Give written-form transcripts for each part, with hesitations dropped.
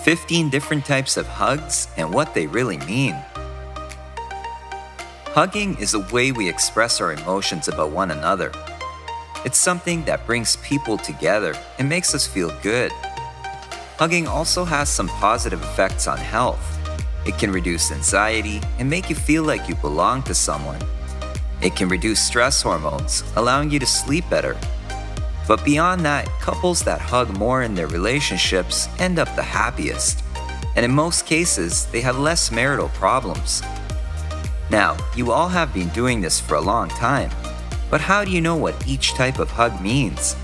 15 different types of hugs and what they really mean. Hugging is a way we express our emotions about one another. It's something that brings people together and makes us feel good. Hugging also has some positive effects on health. It can reduce anxiety and make you feel like you belong to someone. It can reduce stress hormones, allowing you to sleep better. But beyond that, couples that hug more in their relationships end up the happiest. And in most cases, they have less marital problems. Now, you all have been doing this for a long time, but how do you know what each type of hug means?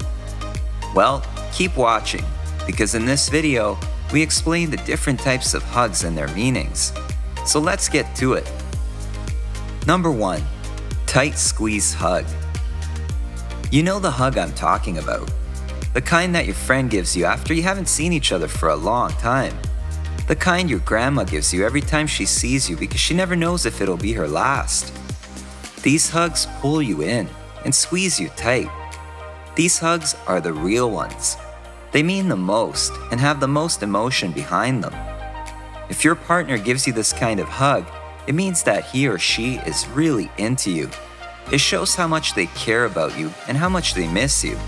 Well, keep watching, because in this video, we explain the different types of hugs and their meanings. So let's get to it. Number 1. Tight squeeze hug. You know the hug I'm talking about. The kind that your friend gives you after you haven't seen each other for a long time. The kind your grandma gives you every time she sees you because she never knows if it'll be her last. These hugs pull you in and squeeze you tight. These hugs are the real ones. They mean the most and have the most emotion behind them. If your partner gives you this kind of hug, it means that he or she is really into you. It shows how much they care about you and how much they miss you.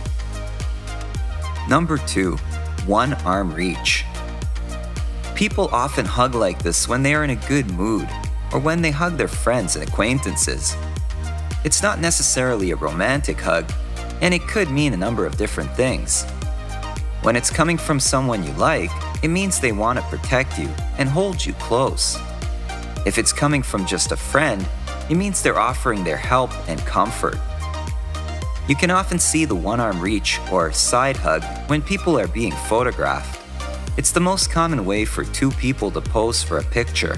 Number 2. One arm reach. People often hug like this when they are in a good mood or when they hug their friends and acquaintances. It's not necessarily a romantic hug, and it could mean a number of different things. When it's coming from someone you like, it means they want to protect you and hold you close. If it's coming from just a friend, it means they're offering their help and comfort. You can often see the one-arm reach or side hug when people are being photographed. It's the most common way for two people to pose for a picture.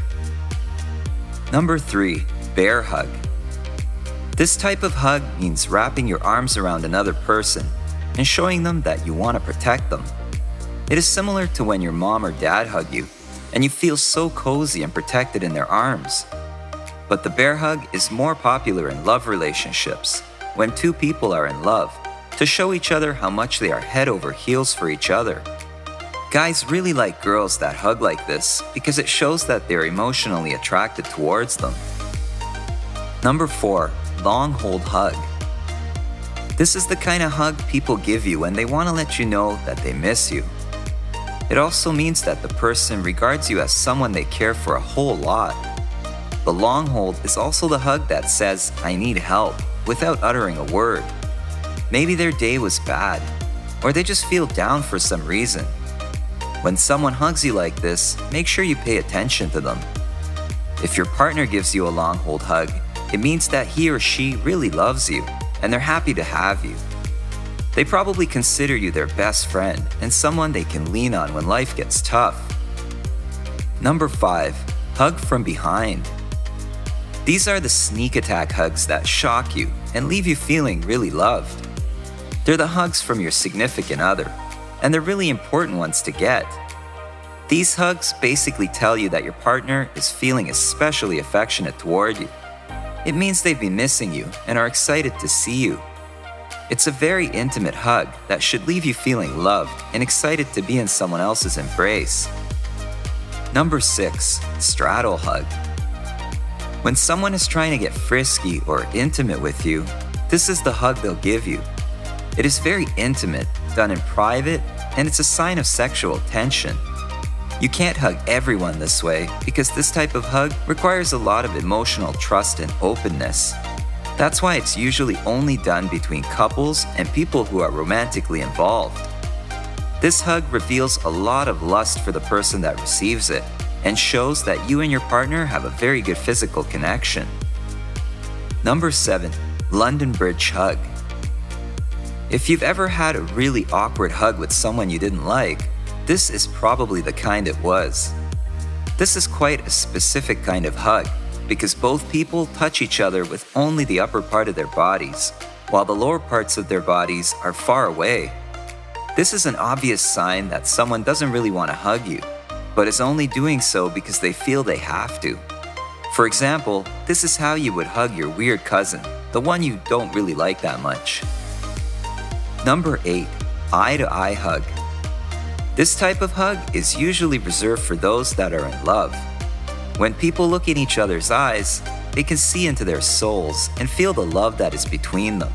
Number 3. Bear hug. This type of hug means wrapping your arms around another person and showing them that you want to protect them. It is similar to when your mom or dad hug you, and you feel so cozy and protected in their arms. But the bear hug is more popular in love relationships, when two people are in love, to show each other how much they are head over heels for each other. Guys really like girls that hug like this because it shows that they're emotionally attracted towards them. Number 4. Long hold hug. This is the kind of hug people give you when they want to let you know that they miss you. It also means that the person regards you as someone they care for a whole lot. The long hold is also the hug that says, "I need help," without uttering a word. Maybe their day was bad, or they just feel down for some reason. When someone hugs you like this, make sure you pay attention to them. If your partner gives you a long hold hug, it means that he or she really loves you, and they're happy to have you. They probably consider you their best friend and someone they can lean on when life gets tough. Number 5. Hug from behind. These are the sneak attack hugs that shock you and leave you feeling really loved. They're the hugs from your significant other, and they're really important ones to get. These hugs basically tell you that your partner is feeling especially affectionate toward you. It means they've been missing you and are excited to see you. It's a very intimate hug that should leave you feeling loved and excited to be in someone else's embrace. Number 6. Straddle hug. When someone is trying to get frisky or intimate with you, this is the hug they'll give you. It is very intimate, done in private, and it's a sign of sexual tension. You can't hug everyone this way because this type of hug requires a lot of emotional trust and openness. That's why it's usually only done between couples and people who are romantically involved. This hug reveals a lot of lust for the person that receives it and shows that you and your partner have a very good physical connection. Number 7. London Bridge hug. If you've ever had a really awkward hug with someone you didn't like, this is probably the kind it was. This is quite a specific kind of hug because both people touch each other with only the upper part of their bodies, while the lower parts of their bodies are far away. This is an obvious sign that someone doesn't really want to hug you, but is only doing so because they feel they have to. For example, this is how you would hug your weird cousin, the one you don't really like that much. Number 8. Eye-to-eye hug. This type of hug is usually reserved for those that are in love. When people look in each other's eyes, they can see into their souls and feel the love that is between them.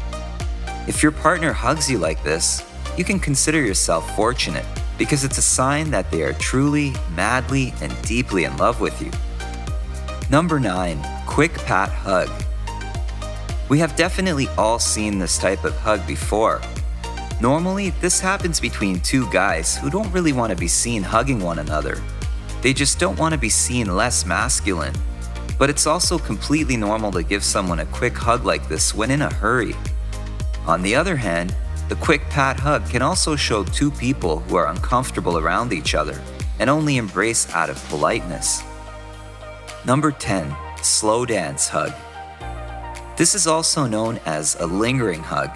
If your partner hugs you like this, you can consider yourself fortunate because it's a sign that they are truly, madly, and deeply in love with you. Number 9. Quick pat hug. We have definitely all seen this type of hug before. Normally, this happens between two guys who don't really want to be seen hugging one another. They just don't want to be seen less masculine. But it's also completely normal to give someone a quick hug like this when in a hurry. On the other hand, the quick pat hug can also show two people who are uncomfortable around each other and only embrace out of politeness. Number 10. Slow dance hug. This is also known as a lingering hug.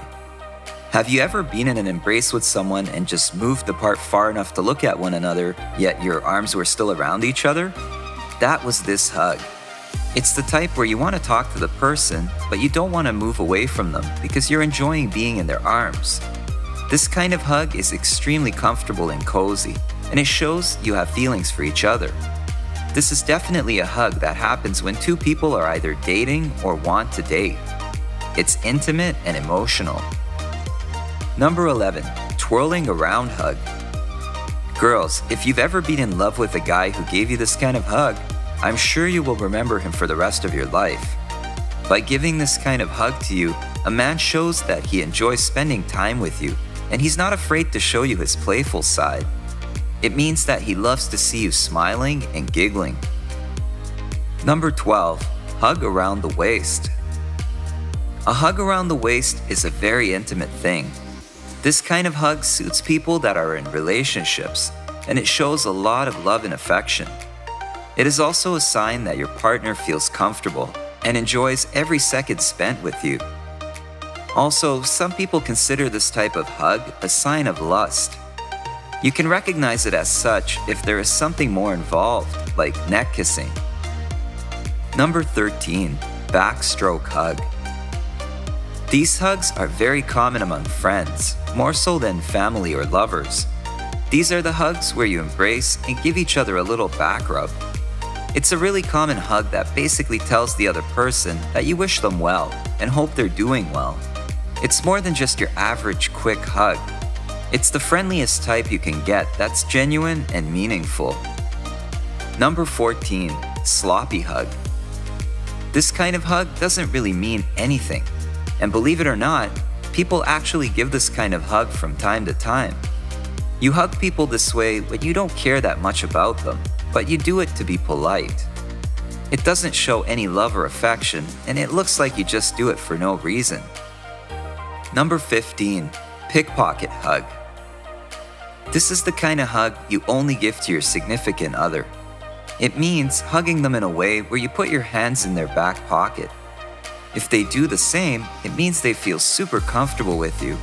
Have you ever been in an embrace with someone and just moved apart far enough to look at one another, yet your arms were still around each other? That was this hug. It's the type where you want to talk to the person, but you don't want to move away from them because you're enjoying being in their arms. This kind of hug is extremely comfortable and cozy, and it shows you have feelings for each other. This is definitely a hug that happens when two people are either dating or want to date. It's intimate and emotional. Number 11. Twirling around hug. Girls, if you've ever been in love with a guy who gave you this kind of hug, I'm sure you will remember him for the rest of your life. By giving this kind of hug to you, a man shows that he enjoys spending time with you, and he's not afraid to show you his playful side. It means that he loves to see you smiling and giggling. Number 12. Hug around the waist. A hug around the waist is a very intimate thing. This kind of hug suits people that are in relationships, and it shows a lot of love and affection. It is also a sign that your partner feels comfortable and enjoys every second spent with you. Also, some people consider this type of hug a sign of lust. You can recognize it as such if there is something more involved, like neck kissing. Number 13. Backstroke hug. These hugs are very common among friends, more so than family or lovers. These are the hugs where you embrace and give each other a little back rub. It's a really common hug that basically tells the other person that you wish them well and hope they're doing well. It's more than just your average quick hug. It's the friendliest type you can get that's genuine and meaningful. Number 14. Sloppy hug. This kind of hug doesn't really mean anything. And believe it or not, people actually give this kind of hug from time to time. You hug people this way when you don't care that much about them, but you do it to be polite. It doesn't show any love or affection, and it looks like you just do it for no reason. Number 15. Pickpocket hug. This is the kind of hug you only give to your significant other. It means hugging them in a way where you put your hands in their back pocket. If they do the same, it means they feel super comfortable with you.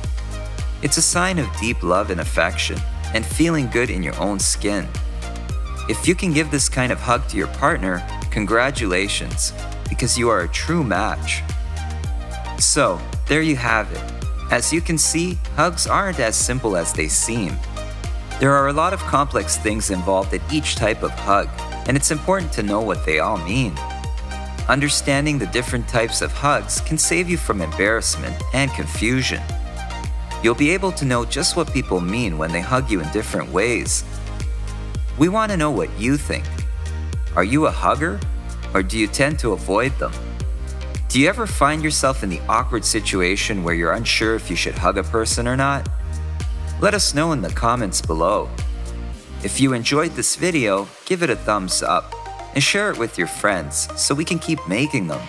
It's a sign of deep love and affection, and feeling good in your own skin. If you can give this kind of hug to your partner, congratulations, because you are a true match. So, there you have it. As you can see, hugs aren't as simple as they seem. There are a lot of complex things involved in each type of hug, and it's important to know what they all mean. Understanding the different types of hugs can save you from embarrassment and confusion. You'll be able to know just what people mean when they hug you in different ways. We want to know what you think. Are you a hugger, or do you tend to avoid them? Do you ever find yourself in the awkward situation where you're unsure if you should hug a person or not? Let us know in the comments below. If you enjoyed this video, give it a thumbs up and share it with your friends so we can keep making them.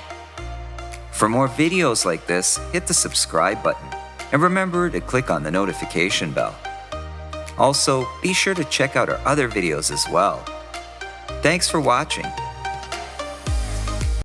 For more videos like this, hit the subscribe button and remember to click on the notification bell. Also, be sure to check out our other videos as well. Thanks for watching.